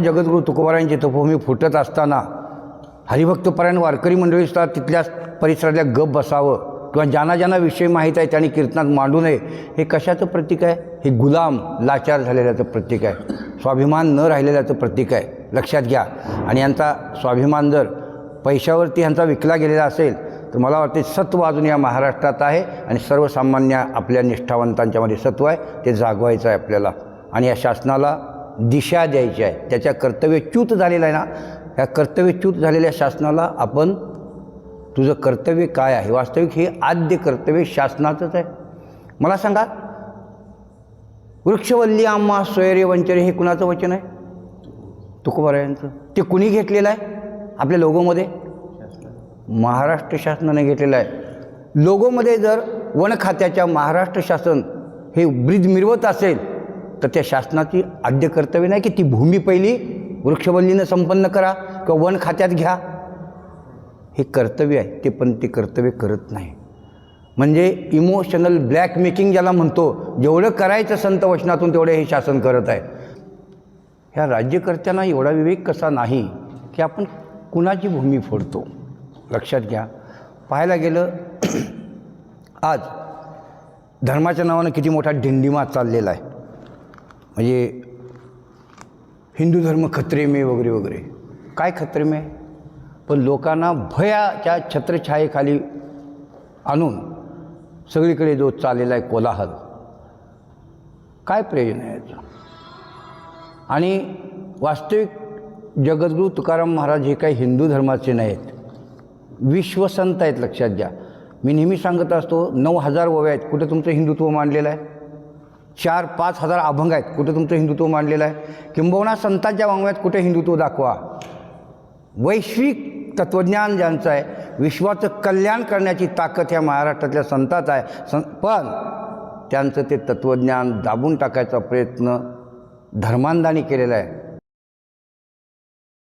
जगद्गुरू तुकोबारायांची तपोभूमी फुटत असताना हरिभक्तपरायण वारकरी मंडळी असतात तिथल्या परिसरातल्या गप बसावं किंवा ज्यांना ज्यांना विषय माहीत आहे त्यांनी कीर्तनात मांडू नये, हे कशाचं प्रतीक आहे? हे गुलाम लाचार झालेल्याचं प्रतीक आहे, स्वाभिमान न राहिलेल्याचं प्रतीक आहे, लक्षात घ्या. आणि यांचा स्वाभिमान जर पैशावरती ह्यांचा विकला गेलेला असेल तर मला वाटते सत्व अजून या महाराष्ट्रात आहे आणि सर्वसामान्य आपल्या निष्ठावंतांच्यामध्ये सत्व आहे, ते जागवायचं आहे आपल्याला. आणि या शासनाला दिशा द्यायची आहे. त्याच्या कर्तव्यच्युत झालेला आहे ना, या कर्तव्यच्युत झालेल्या शासनाला आपण तुझं कर्तव्य काय आहे, वास्तविक हे आद्य कर्तव्य शासनाचंच आहे. मला सांगा, वृक्षवल्ली आम्हा सोयरे वंचरे हे कुणाचं वचन आहे? तुकोबारायांचं. ते कुणी घेतलेलं आहे आपल्या लोगोमध्ये? महाराष्ट्र शासनाने घेतलेलं आहे. लोगोमध्ये जर वन खात्याच्या महाराष्ट्र शासन हे ब्रिज मिरवत असेल तर त्या शासनाची आद्य कर्तव्य नाही की ती भूमी पहिली वृक्षवल्लीनं संपन्न करा किंवा वन खात्यात घ्या. हे कर्तव्य आहे, ते पण ते कर्तव्य करत नाही. म्हणजे इमोशनल ब्लॅकमेकिंग ज्याला म्हणतो, जेवढं करायचं संत वचनातून तेवढं हे शासन करत आहे. ह्या राज्यकर्त्यांना एवढा विवेक कसा नाही की आपण कुणाची भूमी फोडतो? लक्षात घ्या. पाहायला गेलं आज धर्माच्या नावानं किती मोठा ढिंडिमा चाललेला आहे. म्हणजे हिंदू धर्म खतरे में वगैरे वगैरे. काय खतरे में? पण लोकांना भयाच्या छत्रछायेखाली आणून सगळीकडे जो चाललेला आहे कोलाहल, काय प्रयोजन आहे याचं? आणि वास्तविक जगद्गुरू तुकाराम महाराज हे काही हिंदू धर्माचे नाहीत, विश्वसंत आहेत. लक्षात घ्या. मी नेहमी सांगत असतो, 9,000 ओव्या आहेत, कुठे तुमचं हिंदुत्व मांडलेलं आहे? 4-5 हजार अभंग आहेत, कुठे तुमचं हिंदुत्व मांडलेलं आहे? किंबहुना संतांच्या वाङ्मयात कुठे हिंदुत्व दाखवा. वैश्विक तत्त्वज्ञान ज्यांचं आहे, विश्वाचं कल्याण करण्याची ताकद ह्या महाराष्ट्रातल्या संतात आहे. पण त्यांचं ते तत्त्वज्ञान दाबून टाकायचा प्रयत्न धर्मांधांनी केलेला आहे.